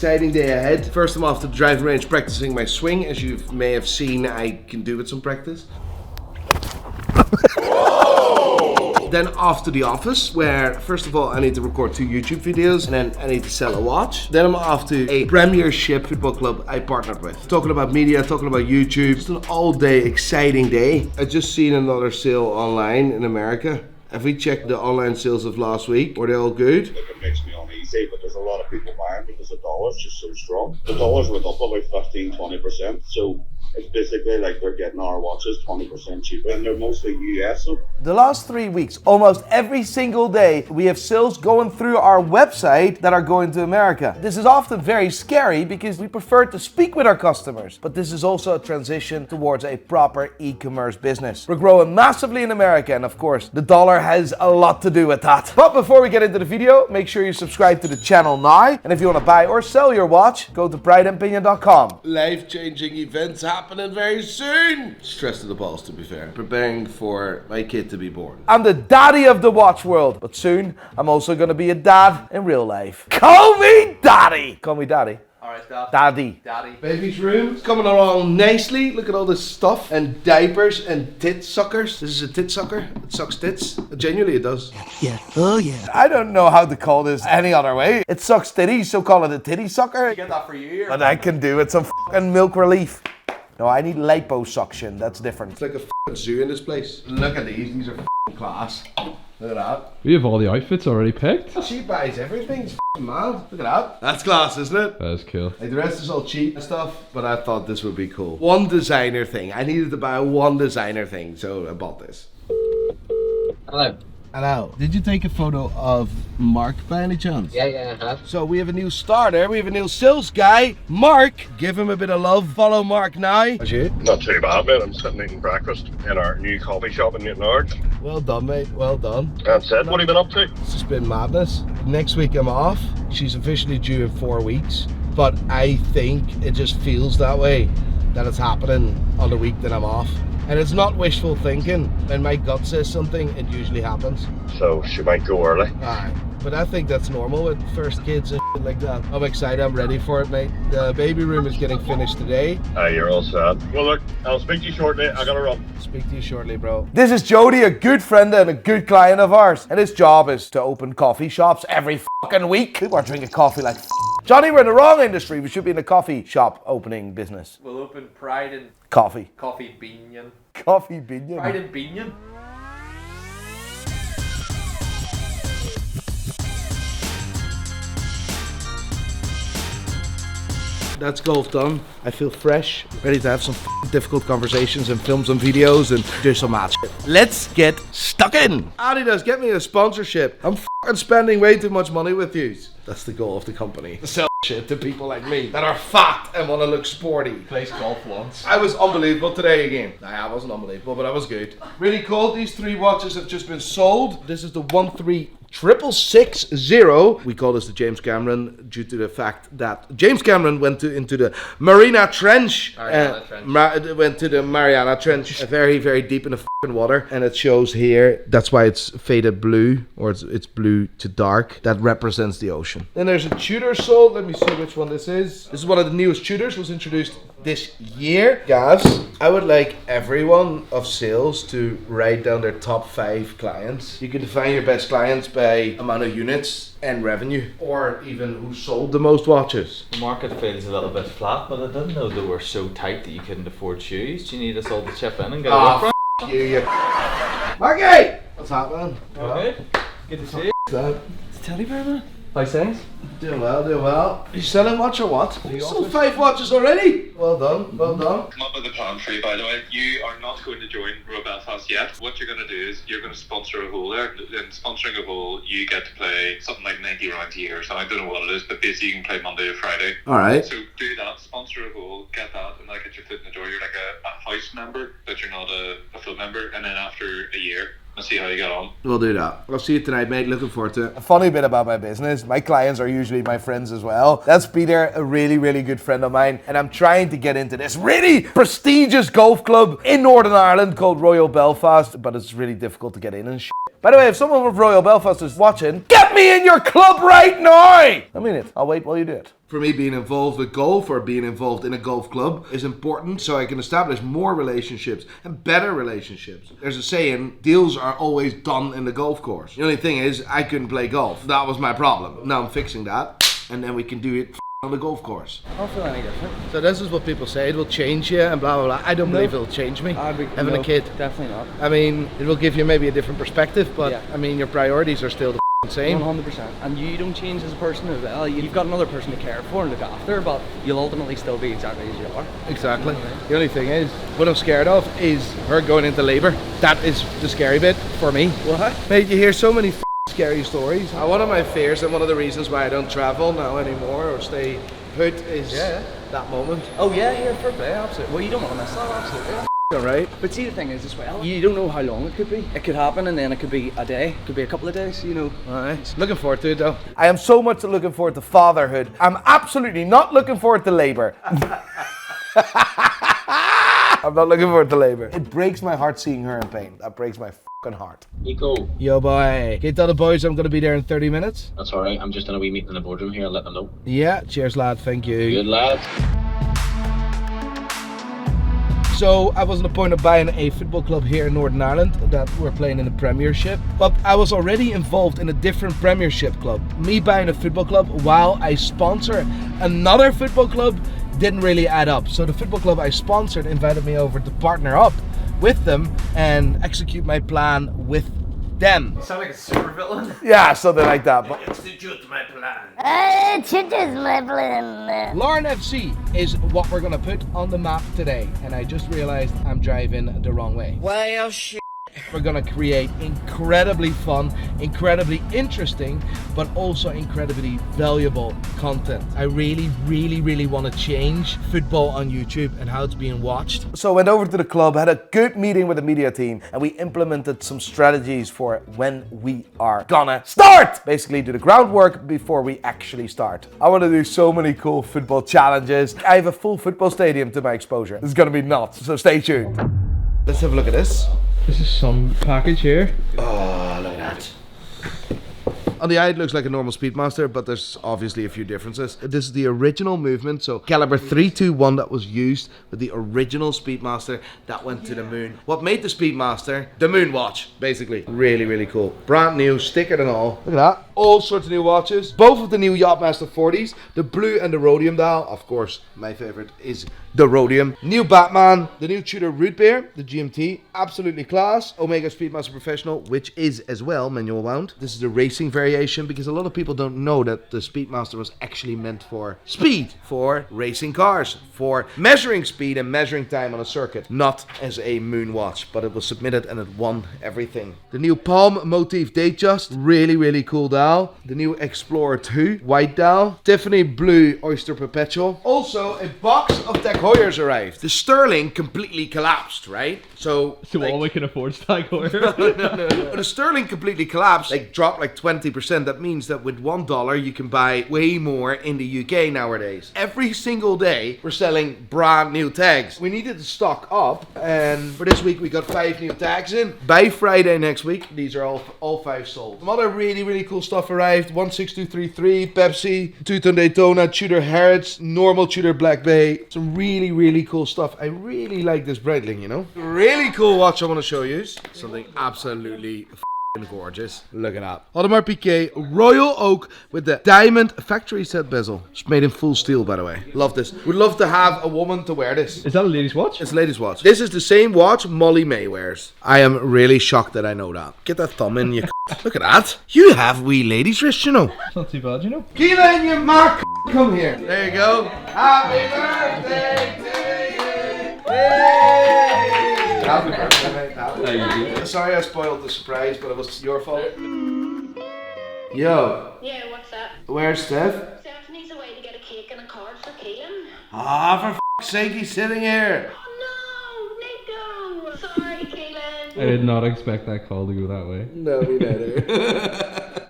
Exciting day ahead. First, I'm off to the driving range practicing my swing. As you may have seen, I can do with some practice. Then off to the office, where first of all I need to record 2 YouTube videos, and then I need to sell a watch. Then I'm off to a Premiership football club I partnered with. Talking about media, talking about YouTube. It's an all-day exciting day. I just seen another sale online in America. Have we checked the online sales of last week? Were they all good? Look, it makes me uneasy, but there's a lot of people buying because the dollar's just so strong. The dollar's went up about 15-20%, so it's basically like they're getting our watches 20% cheaper, and they're mostly US. So the last 3 weeks, almost every single day, we have sales going through our website that are going to America. This is often very scary because we prefer to speak with our customers, but this is also a transition towards a proper e-commerce business. We're growing massively in America, and of course, the dollar has a lot to do with that. But before we get into the video, make sure you subscribe to the channel now, and if you want to buy or sell your watch, go to prideandpinion.com. Life-changing events happening very soon. Stressed to the balls, to be fair. Preparing for my kid to be born. I'm the daddy of the watch world, but soon I'm also going to be a dad in real life. Call me daddy. Call me daddy. Alright, Dad. Daddy. Daddy. Baby's room is coming along nicely. Look at all this stuff and diapers and tit suckers. This is a tit sucker. It sucks tits. Genuinely, it does. Yeah. Oh yeah. I don't know how to call this any other way. It sucks titties, so call it a titty sucker. Get that for you. But I can do it some fucking milk relief. No, I need liposuction. That's different. It's like a fucking zoo in this place. Look at these. These are fucking class. Look at that. We have all the outfits already picked. She buys everything. It's fucking mad. Look at that. That's class, isn't it? That is cool. Like the rest is all cheap and stuff, but I thought this would be cool. One designer thing. I needed to buy one designer thing, so I bought this. Hello. Hello. Did you take a photo of Mark by any chance? Yeah, I have. So we have a new starter. We have a new sales guy, Mark. Give him a bit of love. Follow Mark now. How's you? not too bad, mate. I'm sitting eating breakfast in our new coffee shop in Leonard. Well done, mate. Well done. That's it. What have you been up to? It's just been madness. Next week I'm off. She's officially due in 4 weeks, but I think it just feels that way, that it's happening on the week that I'm off. And it's not wishful thinking. When my gut says something, it usually happens. So she might go early. Aye. But I think that's normal with first kids and shit like that. I'm excited. I'm ready for it, mate. The baby room is getting finished today. You're all set. Well, look, I'll speak to you shortly. I gotta run. Speak to you shortly, bro. This is Jody, a good friend and a good client of ours. And his job is to open coffee shops every fucking week. People are drinking coffee like Johnny, we're in the wrong industry. We should be in the coffee shop opening business. We'll open Pride and Coffee. Coffee Beanion. Coffee Beanion. Pride and Beanion. That's golf done. I feel fresh, ready to have some difficult conversations and film some videos and do some mad shit. Let's get stuck in. Adidas, get me a sponsorship. I'm spending way too much money with you. That's the goal of the company. To sell shit to people like me that are fat and want to look sporty. Plays golf once. I was unbelievable today again. Nah, I wasn't unbelievable, but I was good. Really cool. These 3 watches have just been sold. This is the 13660. We call this the James Cameron due to the fact that James Cameron went into the Mariana Trench. Went to the Mariana Trench, very, very deep in the fucking water, and it shows here. That's why it's faded blue, or it's blue to dark. That represents the ocean. Then there's a Tudor sold. Let me see which one this is. This is one of the newest Tudors. Was introduced this year. Guys, I would like everyone of sales to write down their top 5 clients. You can define your best clients by amount of units and revenue, or even who sold the most watches. The market feels a little bit flat, but I didn't know they were so tight that you couldn't afford shoes. Do you need us all to chip in and get a F you. Marky! What's happening? Okay. Good to see you. It's Teddy Bear, man. How's things? Doing well, doing well. Are you selling watch or what? You sold 5 watches already? Well done, well done. Come up with a plan for you, by the way. You are not going to join Royal Belfast yet. What you're going to do is you're going to sponsor a hole there. In sponsoring a hole, you get to play something like 90 rounds a year. So I don't know what it is, but basically you can play Monday to Friday. Alright. So do that, sponsor a hole, get that, and that gets your foot in the door. You're like a house member, but you're not a full member. And then after a year, and see how you get on. We'll do that. I'll see you tonight, mate. Looking forward to it. A funny bit about my business, my clients are usually my friends as well. That's Peter, a really, really good friend of mine, and I'm trying to get into this really prestigious golf club in Northern Ireland called Royal Belfast, but it's really difficult to get in and shit. By the way, if someone from Royal Belfast is watching, get me in your club right now! I mean it. I'll wait while you do it. For me, being involved with golf or being involved in a golf club is important so I can establish more relationships and better relationships. There's a saying, deals are always done in the golf course. The only thing is, I couldn't play golf. That was my problem. Now I'm fixing that, and then we can do it on the golf course. I don't feel any different. So this is what people say, it will change you and blah blah blah. I don't believe it'll change me. Having a kid. Definitely not. I mean, it will give you maybe a different perspective, but Yeah. I mean, your priorities are still the same. 100%. And you don't change as a person as well. You've got another person to care for and look after, but you'll ultimately still be exactly as you are. Exactly. The only thing is, what I'm scared of is her going into labour. That is the scary bit for me. What? Mate, you hear so many scary stories. One of my fears and one of the reasons why I don't travel now anymore or stay put is that moment. Oh yeah, fair play, absolutely. Well, you don't want to miss that, absolutely. Alright. But see, the thing is as well, you don't know how long it could be. It could happen and then it could be a day, it could be a couple of days, you know. Alright. Looking forward to it though. I am so much looking forward to fatherhood. I'm absolutely not looking forward to labour. I'm not looking forward to labour. It breaks my heart seeing her in pain. That breaks my fucking heart. Nico. Yo boy. Can you tell the boys I'm going to be there in 30 minutes? That's alright. I'm just in a wee meeting in the boardroom here. I'll let them know. Yeah. Cheers lad. Thank you. Good lad. So I was on the point of buying a football club here in Northern Ireland that were playing in the Premiership, but I was already involved in a different Premiership club. Me buying a football club while I sponsor another football club didn't really add up. So the football club I sponsored invited me over to partner up with them and execute my plan with them. You sound like a supervillain. Yeah, something like that. But Execute my plan. Lauren FC is what we're gonna put on the map today, and I just realized I'm driving the wrong way. Well, shit. We're gonna create incredibly fun, incredibly interesting, but also incredibly valuable content. I really want to change football on YouTube and how it's being watched. so I went over to the club, had a good meeting with the media team, and we implemented some strategies for when we are gonna start. Basically do the groundwork before we actually start. I want to do so many cool football challenges. I have a full football stadium to my exposure. This is gonna be nuts, so stay tuned. Let's have a look at this. This is some package here. Oh, look at that. On the eye it looks like a normal Speedmaster, but there's obviously a few differences. This is the original movement, so caliber 321 that was used with the original Speedmaster that went to the moon. What made the Speedmaster? The moon watch, basically. Really cool. Brand new, sticker and all. Look at that. All sorts of new watches. Both of the new Yachtmaster 40s, the blue and the rhodium dial. Of course, my favorite is the rhodium. New Batman, the new Tudor root beer, the GMT, absolutely class. Omega Speedmaster Professional, which is as well manual wound. This is the racing variation because a lot of people don't know that the Speedmaster was actually meant for speed, for racing cars, for measuring speed and measuring time on a circuit, not as a moon watch, but it was submitted and it won everything. The new Palm Motif Datejust, really cool dial. The new Explorer 2 white dial, Tiffany Blue Oyster Perpetual. Also, a box of Tag Heuers arrived. The Sterling completely collapsed, right? So All we can afford is Tag Heuer. no. The sterling completely collapsed, dropped 20%. That means that with $1 you can buy way more in the UK nowadays. Every single day we're selling brand new tags. We needed to stock up, and for this week we got 5 new tags in. By Friday next week, these are all 5 sold. Some other really cool stuff arrived. 16233, Pepsi, 2-ton Daytona, Tudor Harrods, normal Tudor Black Bay. Some really cool stuff. I really like this Breitling, you know. Really cool watch I want to show you. Something absolutely gorgeous. Look at that. Audemars Piguet Royal Oak with the diamond factory set bezel. It's made in full steel, by the way. Love this. Would love to have a woman to wear this. Is that a lady's watch? It's a lady's watch. This is the same watch Molly May wears. I am really shocked that I know that. Get that thumb in, you Look at that. You have wee ladies' wrist, you know. It's not too bad, you know. Keela and your mark. Come here. There you go. Happy birthday to you. Hey. Happy birthday, mate. There you go. Sorry I spoiled the surprise, but it was your fault. Yo, Yeah, what's that? where's Steph? Stephanie's away to get a cake and a card for Keelan. Ah, for f***'s sake, he's sitting here. Oh no, Nico! Sorry, Keelan. I did not expect that call to go that way. No, me neither.